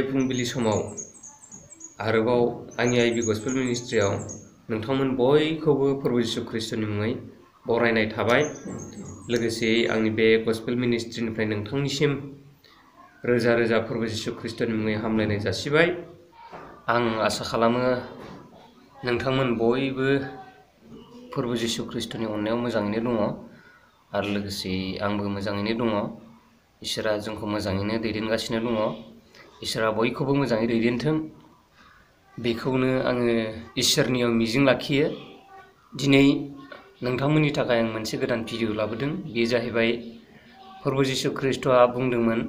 फुंबिलि समाव आरोबाव आंनि I.B.Gospel मिनिस्ट्रियाव नोंथांमोन बयखौबो प्रभु जिसु ख्रिस्टनि मुङै बरायनाय थाबाय। लोगोसे आंनि बे गस्पेल मिनिस्ट्रिनिफ्राय नोंथांनिसिम रोजा रोजा प्रभु जिसु ख्रिस्टनि मुङै हामलायनाय जासिबाय। आं आसा खालामो नोंथांमोन बयबो प्रभु जिसु ख्रिस्टनि अननायाव मोजाङैनो दङ आरो लोगोसे आंबो मोजाङैनो दङ। इसोरा जोंखौ मोजाङैनो दैदेनगासिनो दङ। इसोरा बयखौबो मोजाङै दैदेनथों बेखौनो आङो इसोरनियाव मिजिं लाखियो। दिनै नोंथांमोननि थाखाय आं मोनसे गोदान भिडिअ लाबोदों। बे जाहैबाय प्रभु जिसु ख्रिस्टआ बुंदोंमोन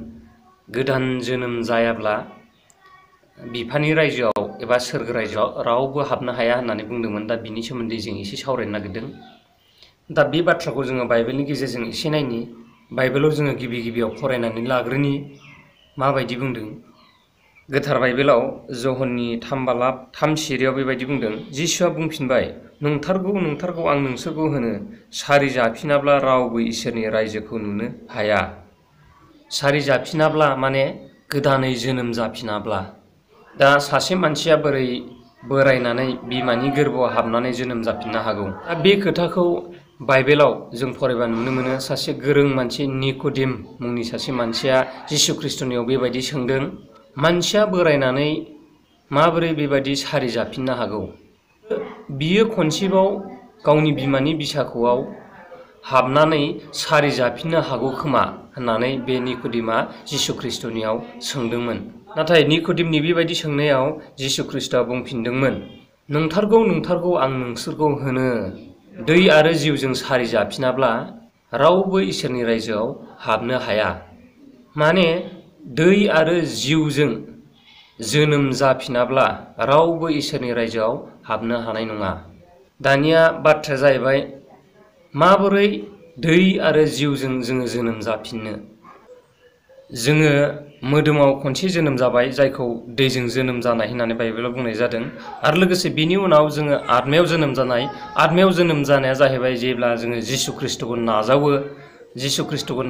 गोदान जोनोम जायाब्ला बिफानि रायजोआव एबा सोरगो रायजोआव रावबो हाबनो हाया होननानै बुंदोंमोन। दा बिनि सोमोन्दै जों एसे सावरायनो नागिरदों। दा बे बाथ्राखौ जोङो बाइबेलनि गेजेरजों एसे नायनि। बाइबेलाव जोङो गिबियाव फरायनानै लाग्रोनि माबायदि बुंदों। गोथार बाइबेलाव जहननि 3:3 बेबायदि बुंदों। जिसुआ बुंफिनबाय, नंथारगौ नंथारगौ आं नोंसोरखौ होनो, सारि जाफिनाब्ला रावबो इसोरनि रायजोखौ नुनो हाया। सारि जाफिनाब्ला माने गोदानै जोनोम जाफिनाब्ला। दा सासे मानसिया बोरै बोरायनानै बिमानि गोरबोआव हाबनानै जोनोम जाफिननो हागौ? दा बे खोथाखौ बाइबेलाव जों फरायबा नुनो मोनो। सासे गोरों मानसि निक'डेम मुंनि सासे मानसिया जिसु ख्रिस्टनियाव बेबायदि सोंदों, मानसिया बोरायनानै माबोरै बेबायदि सारि जाफिननो हागौ? बियो खनसेबाव गावनि बिमानि बिसाखौआव हाबनानै सारि जाफिननो हागौ खोमा होननानै बे निक'डेमआ जिसु ख्रिस्टनियाव सोंदोंमोन। नाथाय निक'डेमनि बेबायदि सोंनायाव जिसु ख्रिस्टआ बुंफिनदोंमोन, नंथारगौ नंथारगौ आं नोंसोरखौ होनो, दै आरो जिउजों सारि जाफिनाब्ला रावबो इसोरनि रायजोआव हाबनो हाया। माने दै आरो जिउजों जोनोम जाफिनाब्ला रावबो इसोरनि रायजोआव हाबनो हानाय नङा। दानिया बाथ्राया जाहैबाय, माबोरै दै आरो जिउजों जोङो जोनोम जाफिननो? जोङो मोदोमाव खनसे जोनोम जाबाय, जायखौ दैजों जोनोम जानाय होननानै बाइबेलाव बुंनाय जादों। आरो लोगोसे बिनि उनाव जोङो आत्मायाव जोनोम जानाय। आत्मायाव जोनोम जानाया जाहैबाय जेब्ला जोङो जिसु ख्रिस्टखौ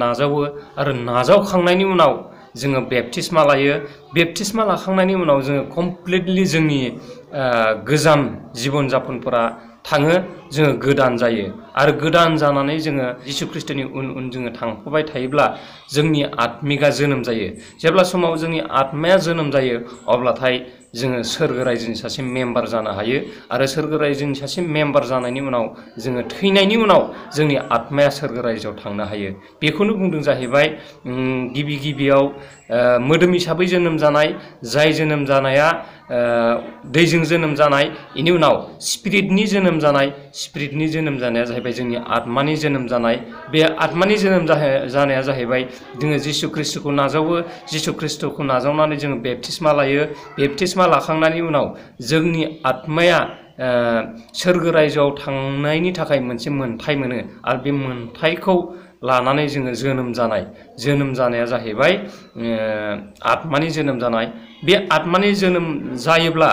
नाजावो आरो नाजावखांनायनि उनाव जोङो बेप्तिस्मा लायो। बेप्तिस्मा लाखांनायनि उनाव जोङो कमप्लिटलि जोंनि गोजाम जिबन जापनफोरा थाङो, जोङो गोदान जायो। आरो गोदान जानानै जोङो जिसु ख्रिस्टनि उन जोङो थांफाबाय थायोब्ला जोंनि आत्मिका जोनोम जायो। जेब्ला समाव जोंनि आत्माया जोनोम जायो अब्लाथाय जोङो सोरगो रायजोनि सासे मेम्बार जानो हायो। आरो सोरगो रायजोनि सासे मेम्बार जानायनि उनाव जोङो थैनायनि उनाव जोंनि आत्माया सोरगो रायजोआव थांनो हायो। बेखौनो बुंदों जाहैबाय गिबियाव मोदोम हिसाबै जोनोम जानाय, जाय जोनोम जानाया दैजों जोनोम जानाय। बेनि उनाव स्पिरिटनि जोनोम जानाय। स्पिरिटनि जोनोम जानाया जाहैबाय जोंनि आत्मानि जोनोम जानाय। बे आत्मानि जोनोम जानाया जाहैबाय जोङो जिसु ख्रिस्टखौ नाजावो। जिसु ख्रिस्टखौ नाजावनानै जोङो बेप्तिस्मा लायो। बेप्तिस्मा लाखांनायनि उनाव जोंनि आत्माया सोरगो रायजोआव थांनायनि थाखाय मोनसे मोन्थाय मोनो। आरो बे मोन्थायखौ लानानै जोङो जोनोम जानाया जाहैबाय आत्मानि जोनोम जानाय। बे आत्मानि जोनोम जायोब्ला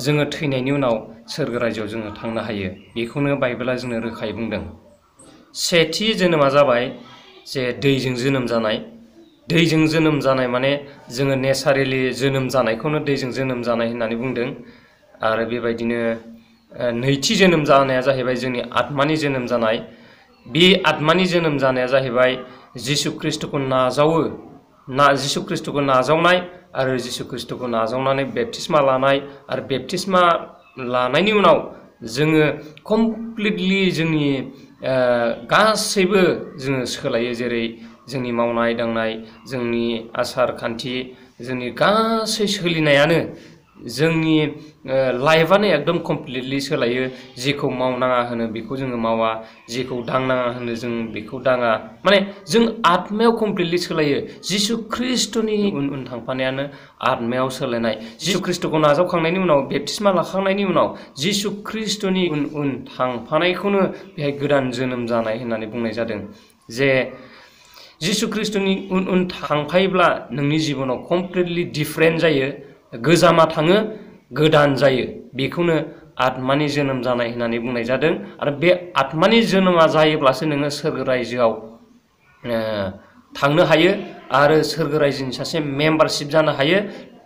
जोङो थैनायनि उनाव सोरगो रायजोआव जोङो थांनो हायो। बेखौनो बाइबेला जोंनो रोखायै बुंदों। सेथि जोनोमा जाबाय जे दैजों जोनोम जानाय। दैजों जोनोम जानाय माने जोङो नेचारेलि जोनोम जानायखौनो दैजों जोनोम जानाय होननानै बुंदों। आरो बेबायदिनो नैथि जोनोम जानाया जाहैबाय जोंनि आत्मानि जोनोम जानाय। बे आत्मानि जोनोम जानाया जाहैबाय जिसु ख्रिस्टखौ नाजावनाय आरो जिसु ख्रिस्टखौ नाजावनानै बेप्तिस्मा लानाय। आरो बेप्तिस्मा लानायनि उनाव जोङो कमप्लिटलि जोंनि गासैबो जोङो सोलायो। जेरै जोंनि मावनाय दांनाय, जोंनि आसार खान्थि, जोंनि गासै सोलिनायानो, जोंनि लाइफआनो एकदम कमप्लिटलि सोलायो। जेखौ मावनाङा होनो बेखौ जोङो मावा, जेखौ दांनाङा होनो जों बेखौ दाङा। माने जों आत्मायाव कमप्लिटलि सोलायो। जिसु ख्रिस्टनि उन थांफानायानो आत्मायाव सोलायनाय। जिसु ख्रिस्टखौ नाजावखांनायनि उनाव, बेप्तिस्मा लाखांनायनि उनाव जिसु ख्रिस्टनि उन थांफानायखौनो बेहाय गोदान जोनोम जानाय होननानै बुंनाय जादों। जे जिसु ख्रिस्टनि उन थांफायोब्ला नोंनि जिबनाव कमप्लिटलि डिफारेन्ट जायो। गोजामा थाङो, गोदान जायो। बेखौनो आत्मानि जोनोम जानाय होननानै बुंनाय जादों। आरो बे आत्मानि जोनोमा जायोब्लासो नोङो सोरगो रायजोआव थांनो हायो आरो सोरगो रायजोनि सासे मेम्बारशिप जानो हायो।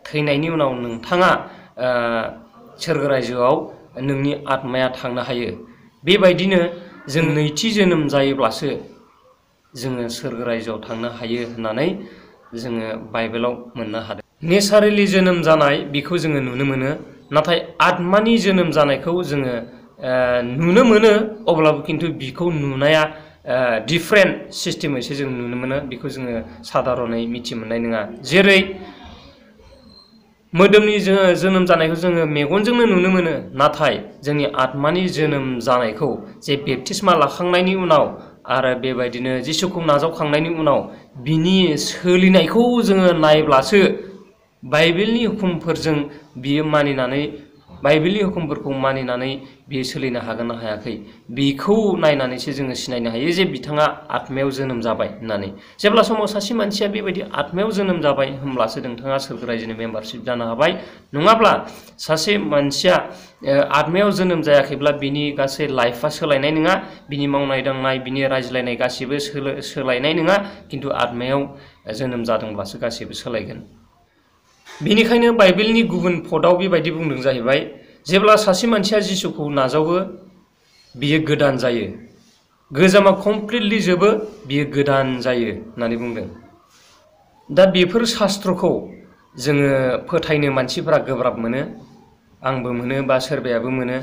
थैनायनि उनाव नोंथाङा सोरगो रायजोआव नोंनि आत्माया थांनो हायो। बेबायदिनो जों नैथि जोनोम जायोब्लासो जोङो सोरगो रायजोआव थांनो हायो होननानै जोङो बाइबेलाव मोननो हादों। नेचारेलि जोनोम जानाय बेखौ जोङो नुनो मोनो, नाथाय आत्मानि जोनोम जानायखौ जोङो नुनो मोनो, अब्लाबो खिन्थु बिखौ नुनाया डिफरेन्ट सिस्टेमैसो जों नुनो मोनो, बेखौ जोङो साधारनै मिथि मोननाय नङा। जेरै मोदोमनि जोनोम जानायखौ जोङो मेगनजोंनो नुनो मोनो, नाथाय जोंनि आत्मानि जोनोम जानायखौ जे बेप्तिस्मा लाखांनायनि उनाव आरो बेबायदिनो जिसुखौ नाजावखांनायनि उनाव बिनि सोलिनायखौ जोङो नायब्लासो बाइबेलनि हुकुमफोरजों बियो मानिनानै बाइबेलनि हुकुमफोरखौ मानिनानै बियो सोलिनो हागोन ना हायाखै, बेखौ नायनानैसो जोङो सिनायनो हायो जे बिथाङा आत्मायाव जोनोम जाबाय होननानै। जेब्ला समाव सासे मानसिया बेबायदि आत्मायाव जोनोम जाबाय होमब्लासो नोंथाङा सोरगो रायजोनि मेम्बारशिप जानो हाबाय। नङाब्ला सासे मानसिया आत्मायाव जोनोम जायाखैब्ला बिनि गासै लाइफआ सोलायनाय नङा, बिनि मावनाय दांनाय, बिनि रायज्लायनाय गासैबो सोलायनाय नङा, खिन्थु आत्मायाव जोनोम जादोंब्लासो गासैबो सोलायगोन। बेनिखायनो बाइबेलनि गुबुन पदआव बेबायदि बुंदों जाहैबाय, जेब्ला सासे मानसिया जिसुखौ नाजावो बियो गोदान जायो, गोजामा कमप्लिटलि जोबो, बियो गोदान जायो होननानै बुंदों। दा बेफोर शास्त्रखौ जोङो फोथायनो मानसिफोरा गोब्राब मोनो, आंबो मोनो बा सोरबायाबो मोनो।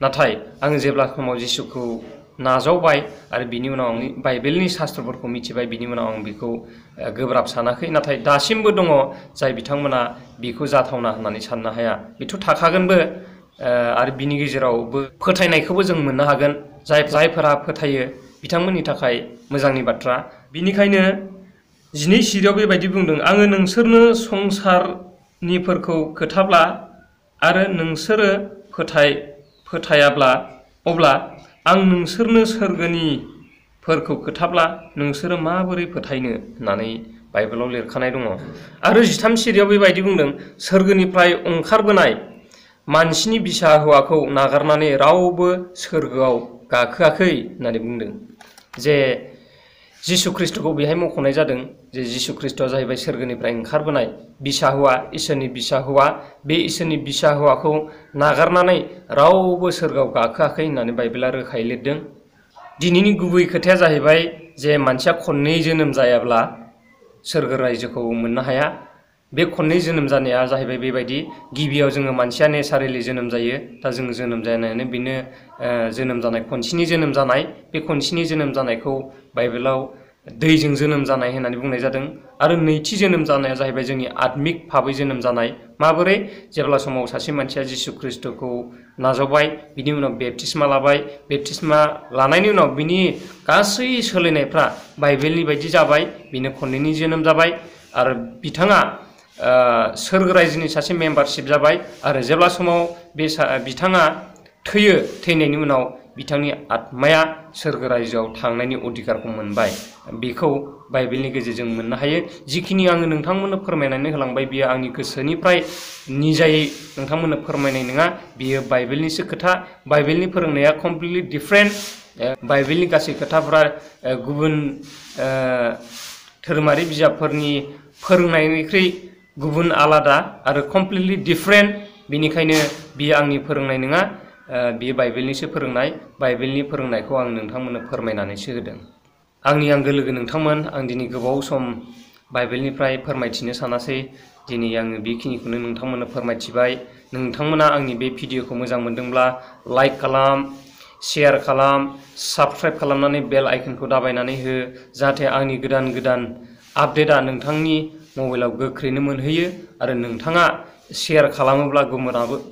नाथाय आङो जेब्ला समाव जिसुखौ नाजावबाय आरो बिनि उनाव आं बाइबेलनि शास्त्रफोरखौ मिथिबाय, बिनि उनाव आं बेखौ गोब्राब सानाखै। नाथाय दासिमबो दङ जाय बिथांमोना बेखौ जाथावना होननानै साननो हाया। बेथ' थाखागोनबो, आरो बिनि गेजेरावबो फोथायनायखौबो जों मोननो हागोन। जायफोरा फोथायो बिथांमोननि थाखाय मोजांनि बाथ्रा। बिनिखायनो 12:4 बेबायदि बुंदों, आङो नोंसोरनो संसारनिफोरखौ खोथाब्ला आरो नोंसोरो फोथायाब्ला, अब्ला आं नोंसोरनो सोरगोनिफोरखौ खोथाब्ला नोंसोरो माबोरै फोथायनो होननानै बाइबेलाव लिरखानाय दङ। आरो 13:4 बेबायदि बुंदों, सोरगोनिफ्राय ओंखारबोनाय मानसिनि बिसा हौवाखौ नागारनानै रावबो सोरगोआव गाखोआखै होननानै बुंदों। जे जिसु ख्रिस्ट'खौ बेहाय मख'नाय जादों, जे जिसु ख्रिस्ट'आ जाहैबाय सोरगोनिफ्राय ओंखारबोनाय बिसा हौवा, इसोरनि बिसा हौवा। बे इसोरनि बिसा हौवाखौ नागारनानै रावबो सोरगोआव गाखोआखै होननानै बाइबेला रोखायै लिरदों। दिनैनि गुबै खोथाया जाहैबाय जे मानसिया खननै जोनोम जायाब्ला सोरगो रायजोखौ मोननो हाया। बे खननै जोनोम जानाया जाहैबाय बेबायदि, गिबियाव जोङो मानसिया नेचारेलि जोनोम जायो, दा जोङो जोनोम जानायानो बेनो जोनोम जानाय, खनसेनि जोनोम जानाय। बे खनसेनि जोनोम जानायखौ बाइबेलाव दैजों जोनोम जानाय होननानै बुंनाय जादों। आरो नैथि जोनोम जानाया जाहैबाय जोंनि आत्मिक भाबै जोनोम जानाय। माबोरै? जेब्ला समाव सासे मानसिया जिसु ख्रिस्ट'खौ नाजावबाय, बिनि उनाव बेप्तिस्मा लाबाय, बेप्तिस्मा लानायनि उनाव बिनि गासै सोलिनायफ्रा बाइबेलनि बायदि जाबाय, बिनो खननैनि जोनोम जाबाय आरो बिथाङा सोरगो रायजोनि सासे मेम्बारशिप जाबाय। आरो जेब्ला समाव बिथाङा थैयो, थैनायनि उनाव बिथांनि आत्माया सोरगो रायजोआव थांनायनि अधिकारखौ मोनबाय। बेखौ बाइबेलनि गेजेरजों मोननो हायो। जिखिनि आङो नोंथांमोननो फोरमायनानै होलांबाय, बियो आंनि गोसोनिफ्राय निजायै नोंथांमोननो फोरमायनाय नङा, बियो बाइबेलनिसो खोथा। बाइबेलनि फोरोंनाया कमप्लिटलि डिफरेन्ट। बाइबेलनि गासै खोथाफ्रा गुबुन धोरोमारि बिजाबफोरनि फोरोंनायनिख्रुइ गुबुन आलादा आरो कमप्लिटलि डिफरेन्ट। बेनिखायनो बियो आंनि फोरोंनाय नङा, बियो बाइबेलनिसो फोरोंनाय। बाइबेलनि फोरोंनायखौ आं नोंथांमोननो फोरमायनानैसो होदों। आंनि आंगो लोगो नोंथांमोन, आं दिनै गोबाव सम बाइबेलनिफ्राय फोरमायथिनो सानासै। दिनै आङो बेखिनिखौनो नोंथांमोननो फोरमायथिबाय। नोंथांमोना आंनि बे भिडिअखौ मोजां मोनदोंब्ला लाइक खालाम, शेयार खालाम, साबस्क्राइब खालामनानै बेल आइकनखौ दाबायनानै हो, जाहाथे आंनि गोदान गोदान आपडेटआ नोंथांनि मबाइलाव गोख्रैनो मोनहैयो। आरो नोंथाङा शेयार खालामोब्ला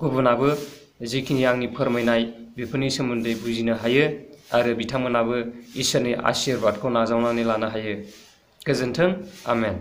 गुबुनाबो जिखिनि आंनि फोरमायनाय बेफोरनि सोमोन्दै बुजिनो हायो आरो बिथांमोनाबो इसोरनि आशीर्बादखौ नाजावनानै लानो हायो। गोजोन्थों। आमेन।